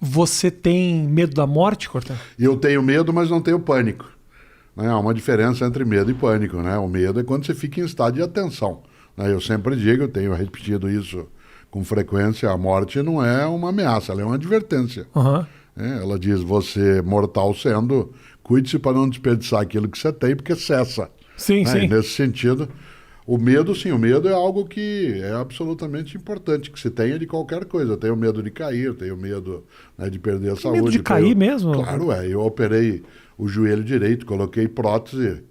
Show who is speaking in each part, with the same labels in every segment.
Speaker 1: Você tem medo da morte, Cortã?
Speaker 2: Eu tenho medo, mas não tenho pânico. Né? Há uma diferença entre medo e pânico. Né? O medo é quando você fica em estado de atenção. Né? Eu sempre digo, eu tenho repetido isso com frequência, a morte não é uma ameaça, ela é uma advertência.
Speaker 1: Uhum.
Speaker 2: Ela diz, você mortal sendo, cuide-se para não desperdiçar aquilo que você tem, porque cessa.
Speaker 1: Sim, sim.
Speaker 2: E nesse sentido, o medo, sim, o medo é algo que é absolutamente importante, que se tenha de qualquer coisa. Eu tenho medo de cair, eu tenho medo, né, de perder a saúde.
Speaker 1: Medo de cair mesmo?
Speaker 2: Claro, eu operei o joelho direito, coloquei prótese,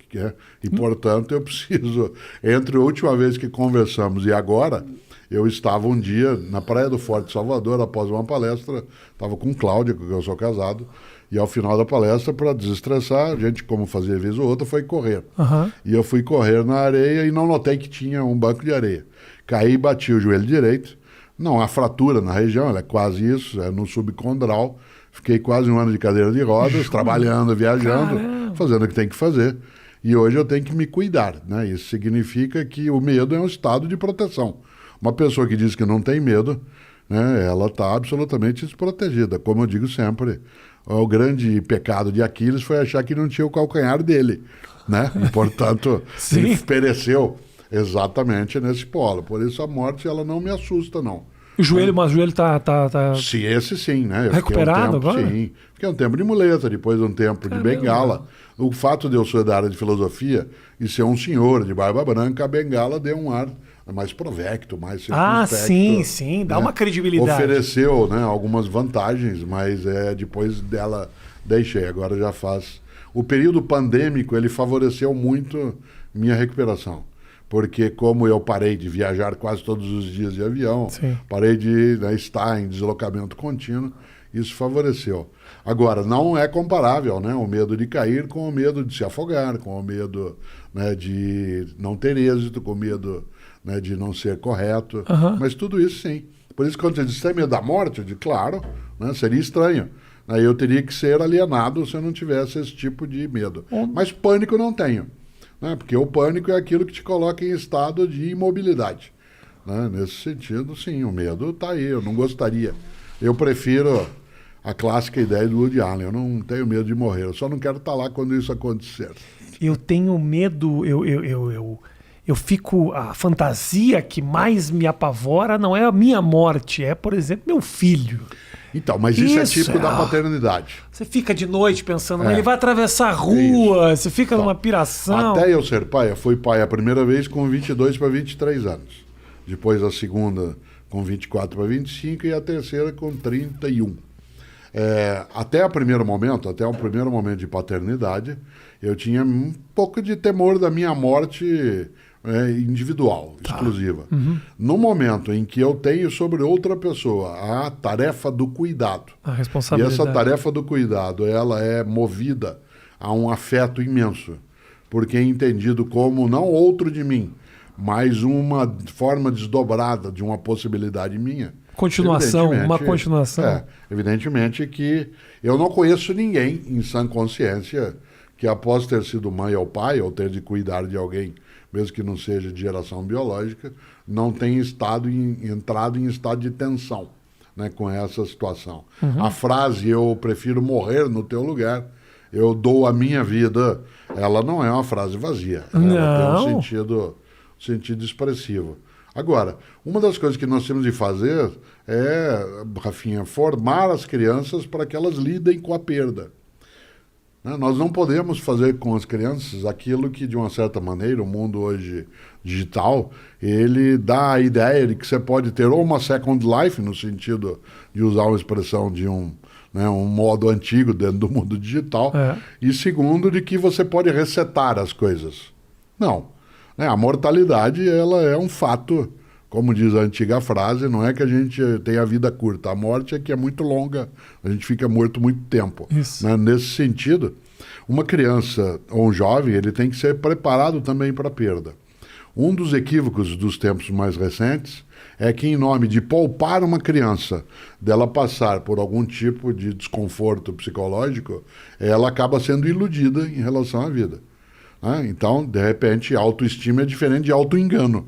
Speaker 2: e portanto eu preciso, entre a última vez que conversamos e agora, eu estava um dia na Praia do Forte, Salvador, após uma palestra, estava com Cláudia, com quem eu sou casado, e ao final da palestra, para desestressar, a gente, como fazia vez ou outra, foi correr.
Speaker 1: Uhum.
Speaker 2: E eu fui correr na areia e não notei que tinha um banco de areia. Caí e bati o joelho direito. Não há fratura na região, ela é quase isso, é no subcondral. Fiquei quase um ano de cadeira de rodas, trabalhando, viajando,
Speaker 1: Caramba.
Speaker 2: fazendo o que tem que fazer. E hoje eu tenho que me cuidar, né? Isso significa que o medo é um estado de proteção. Uma pessoa que diz que não tem medo, né, ela está absolutamente desprotegida. Como eu digo sempre, o grande pecado de Aquiles foi achar que não tinha o calcanhar dele, né? E, portanto, ele pereceu exatamente nesse polo. Por isso a morte ela não me assusta, não.
Speaker 1: O joelho, mas o joelho tá...
Speaker 2: Sim, esse sim, né? Eu
Speaker 1: recuperado agora?
Speaker 2: Sim. Fiquei um tempo de muleta, depois um tempo de bengala. O fato de eu ser da área de filosofia e ser um senhor de barba branca, a bengala deu um ar mais provecto, mais circunspecto.
Speaker 1: Sim, dá
Speaker 2: né?
Speaker 1: uma credibilidade.
Speaker 2: Ofereceu, né, algumas vantagens, mas depois dela deixei, agora já faz... O período pandêmico, ele favoreceu muito minha recuperação. Porque como eu parei de viajar quase todos os dias de avião,
Speaker 1: Sim.
Speaker 2: parei de estar em deslocamento contínuo, isso favoreceu. Agora, não é comparável, né, o medo de cair com o medo de se afogar, com o medo, né, de não ter êxito, com o medo, né, de não ser correto. Mas tudo isso sim. Por isso, quando você diz, tem medo da morte, eu digo, claro, né, seria estranho. Aí eu teria que ser alienado se eu não tivesse esse tipo de medo. Mas pânico não tenho. Né? Porque o pânico é aquilo que te coloca em estado de imobilidade. Né? Nesse sentido, sim, o medo está aí, eu não gostaria. Eu prefiro a clássica ideia do Woody Allen, eu não tenho medo de morrer, eu só não quero estar lá quando isso acontecer.
Speaker 1: Eu tenho medo, eu fico... A fantasia que mais me apavora não é a minha morte, é, por exemplo, meu filho.
Speaker 2: Então, mas isso é típico da paternidade.
Speaker 1: Você fica de noite pensando, ele vai atravessar a rua, você fica numa piração.
Speaker 2: Até eu ser pai, eu fui pai a primeira vez com 22 para 23 anos. Depois a segunda com 24 para 25 e a terceira com 31. Até o primeiro momento de paternidade, eu tinha um pouco de temor da minha morte individual, exclusiva. No momento em que eu tenho sobre outra pessoa a tarefa do cuidado,
Speaker 1: a responsabilidade.
Speaker 2: E essa tarefa do cuidado, ela é movida a um afeto imenso, porque é entendido como não outro de mim, mas uma forma desdobrada de uma possibilidade minha.
Speaker 1: Continuação, uma continuação.
Speaker 2: Evidentemente que eu não conheço ninguém em sã consciência que após ter sido mãe ou pai, ou ter de cuidar de alguém, mesmo que não seja de geração biológica, não tenha entrado em estado de tensão, né, com essa situação. A frase, eu prefiro morrer no teu lugar, eu dou a minha vida, ela não é uma frase vazia. Ela tem um sentido expressivo. Agora, uma das coisas que nós temos de fazer é, Rafinha, formar as crianças para que elas lidem com a perda. Nós não podemos fazer com as crianças aquilo que, de uma certa maneira, o mundo hoje digital, ele dá a ideia de que você pode ter ou uma second life, no sentido de usar uma expressão de um modo antigo dentro do mundo digital, e segundo, de que você pode resetar as coisas. Não. A mortalidade, ela é um fato, como diz a antiga frase, não é que a gente tem a vida curta, a morte é que é muito longa, a gente fica morto muito tempo. Nesse sentido, uma criança ou um jovem, ele tem que ser preparado também para a perda. Um dos equívocos dos tempos mais recentes é que, em nome de poupar uma criança dela passar por algum tipo de desconforto psicológico, ela acaba sendo iludida em relação à vida. Então, de repente, autoestima é diferente de auto-engano.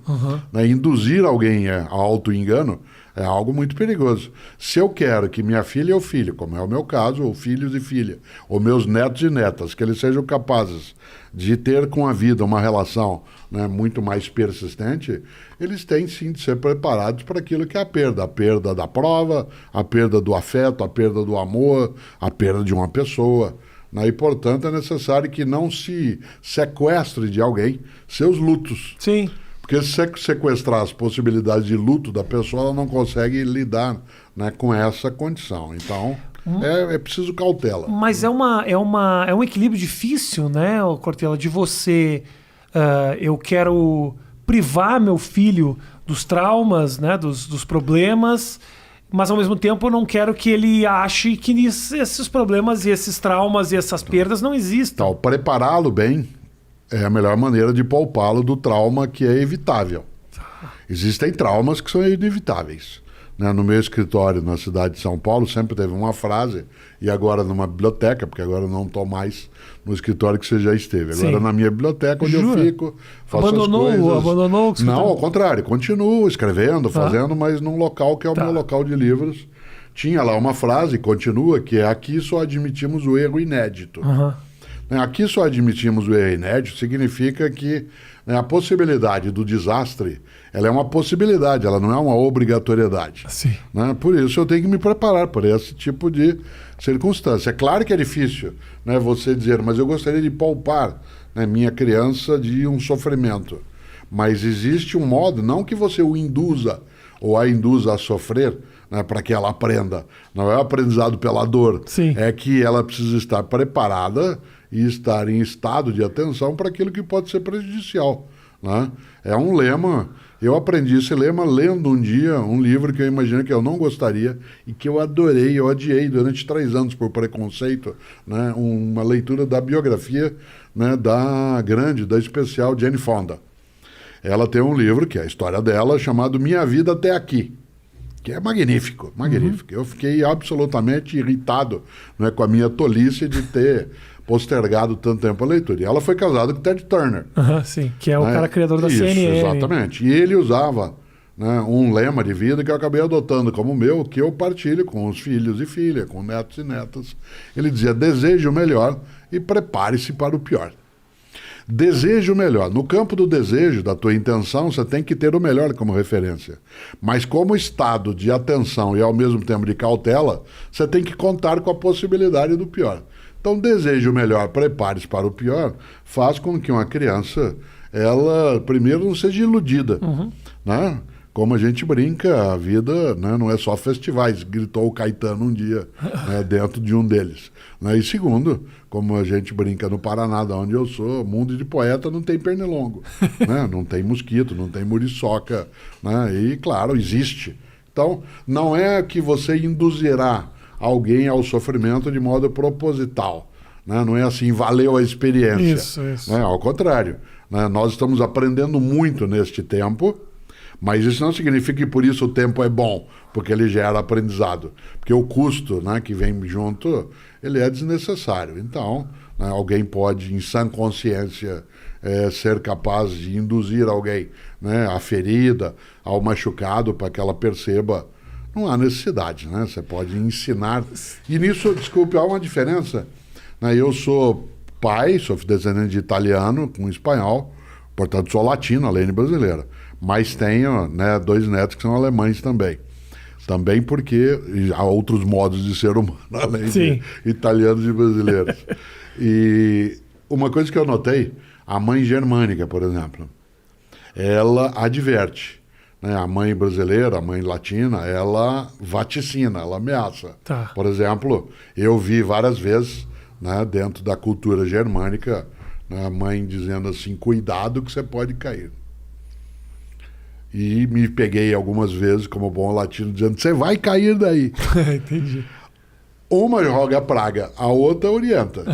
Speaker 2: Induzir alguém a auto-engano É algo muito perigoso. Se eu quero que minha filha ou filho, como é o meu caso, ou filhos e filha, ou meus netos e netas, que eles sejam capazes de ter com a vida uma relação, né, muito mais persistente, eles têm sim de ser preparados para aquilo que é a perda da prova, a perda do afeto, a perda do amor, a perda de uma pessoa. Né? E, portanto, é necessário que não se sequestre de alguém seus lutos.
Speaker 1: Sim.
Speaker 2: Porque se sequestrar as possibilidades de luto da pessoa, ela não consegue lidar, né, com essa condição. Então, é preciso cautela.
Speaker 1: Mas é um equilíbrio difícil, né, Cortella, de você... eu quero privar meu filho dos traumas, né, dos problemas, mas ao mesmo tempo eu não quero que ele ache que esses problemas e esses traumas e essas perdas não existam.
Speaker 2: Então, prepará-lo bem é a melhor maneira de poupá-lo do trauma que é evitável. Existem traumas que são inevitáveis. Né? No meu escritório, na cidade de São Paulo, sempre teve uma frase, e agora numa biblioteca, porque agora eu não estou mais no escritório que você já esteve. Agora na minha biblioteca, onde eu fico, faço as coisas.
Speaker 1: Abandonou o escritório?
Speaker 2: Não, ao contrário, continuo escrevendo, fazendo, mas num local que é o meu local de livros. Tinha lá uma frase, continua, que é: aqui só admitimos o erro inédito. Aqui só admitimos o erro inédito significa que, né, a possibilidade do desastre, ela é uma possibilidade, ela não é uma obrigatoriedade.
Speaker 1: Sim.
Speaker 2: Né? Por isso eu tenho que me preparar para esse tipo de circunstância. É claro que é difícil, né, você dizer, mas eu gostaria de poupar, né, minha criança de um sofrimento. Mas existe um modo, não que você o induza ou a induza a sofrer, né, para que ela aprenda. Não é o aprendizado pela dor.
Speaker 1: Sim.
Speaker 2: É que ela precisa estar preparada e estar em estado de atenção para aquilo que pode ser prejudicial. Né? É um lema, eu aprendi esse lema lendo um dia um livro que eu imagino que eu não gostaria e que eu adorei, eu odiei durante 3 anos por preconceito, né? Uma leitura da biografia, né, da especial Jane Fonda. Ela tem um livro, que é a história dela, chamado Minha Vida Até Aqui, que é magnífico, magnífico. Eu fiquei absolutamente irritado, né, com a minha tolice de ter postergado tanto tempo a leitura. E ela foi casada com Ted Turner.
Speaker 1: Sim, que é o cara criador da CNN.
Speaker 2: Exatamente. E ele usava, né, um lema de vida que eu acabei adotando como meu, que eu partilho com os filhos e filhas, com netos e netas. Ele dizia: deseje o melhor e prepare-se para o pior. Deseje o melhor. No campo do desejo, da tua intenção, você tem que ter o melhor como referência. Mas como estado de atenção e ao mesmo tempo de cautela, você tem que contar com a possibilidade do pior. Então, deseje o melhor, prepare-se para o pior, faz com que uma criança, ela, primeiro, não seja iludida. Né? Como a gente brinca, a vida, né, não é só festivais, gritou o Caetano um dia, né, dentro de um deles. Né? E segundo, como a gente brinca no Paraná, de onde eu sou, mundo de poeta não tem pernilongo, né? Não tem mosquito, não tem muriçoca. Né? E, claro, existe. Então, não é que você induzirá alguém ao sofrimento de modo proposital. Né? Não é assim, valeu a experiência. Isso. Né? Ao contrário, né? Nós estamos aprendendo muito neste tempo, mas isso não significa que por isso o tempo é bom, porque ele gera aprendizado. Porque o custo, né, que vem junto, ele é desnecessário. Então, né, alguém pode, em sã consciência, ser capaz de induzir alguém, né, à ferida, ao machucado, para que ela perceba. Não há necessidade, né? Você pode ensinar. E nisso, desculpe, há uma diferença. Né? Eu sou pai, sou descendente de italiano com espanhol, portanto sou latino, além de brasileira. Mas tenho, né, 2 netos que são alemães também. Também porque há outros modos de ser humano, além de italianos e brasileiros. E uma coisa que eu notei, a mãe germânica, por exemplo, ela adverte. Né? A mãe brasileira, a mãe latina, ela vaticina, ela ameaça. Por exemplo, eu vi várias vezes, né, dentro da cultura germânica, né, a mãe dizendo assim: cuidado que você pode cair. E me peguei algumas vezes, como bom latino, dizendo: você vai cair daí.
Speaker 1: Entendi.
Speaker 2: Uma joga praga, a outra orienta.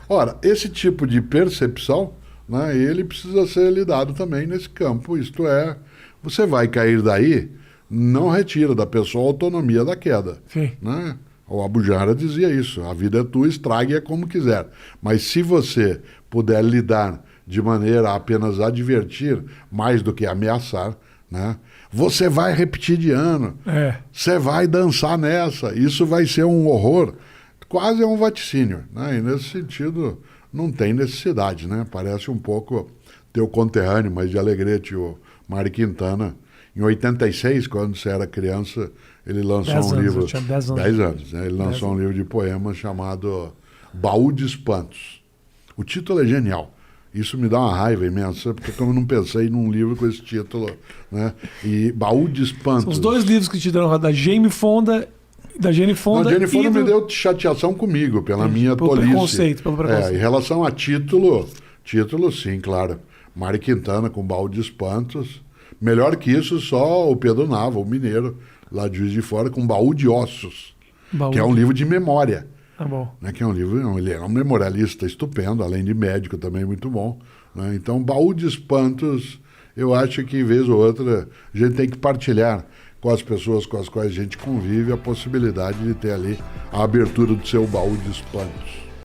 Speaker 2: Ora, esse tipo de percepção, né, ele precisa ser lidado também nesse campo. Isto é, você vai cair daí, não retira da pessoa a autonomia da queda. Né? O Abu Janra dizia isso: a vida é tua, estrague-a como quiser. Mas se você puder lidar de maneira a apenas advertir, mais do que ameaçar, né, você vai repetir de ano, você vai dançar nessa, isso vai ser um horror. Quase é um vaticínio, né? E nesse sentido não tem necessidade, né? Parece um pouco teu conterrâneo, mas de Alegrete, o Mário Quintana. Em 86, quando você era criança, ele lançou um livro...
Speaker 1: Eu tinha 10 anos.
Speaker 2: 10 anos, né? Ele lançou um livro de poemas chamado Baú de Espantos. O título é genial. Isso me dá uma raiva imensa, porque eu não pensei num livro com esse título, né? E Baú de Espantos.
Speaker 1: São os dois livros que te deram da Jane Fonda... Da Jane Fonda.
Speaker 2: A Jane Fonda me deu chateação comigo, pela minha tolice.
Speaker 1: Pelo preconceito.
Speaker 2: Em relação a título, sim, claro. Mário Quintana com Baú de Espantos. Melhor que isso, só o Pedro Nava, o mineiro, lá de Juiz de Fora, com Baú de Ossos, que é um livro de memória.
Speaker 1: Ah, bom.
Speaker 2: Né, que é um livro, ele é um memorialista estupendo, além de médico também muito bom. Né? Então, Baú de Espantos, eu acho que, vez ou outra, a gente tem que partilhar com as pessoas com as quais a gente convive a possibilidade de ter ali a abertura do seu baú de espantos.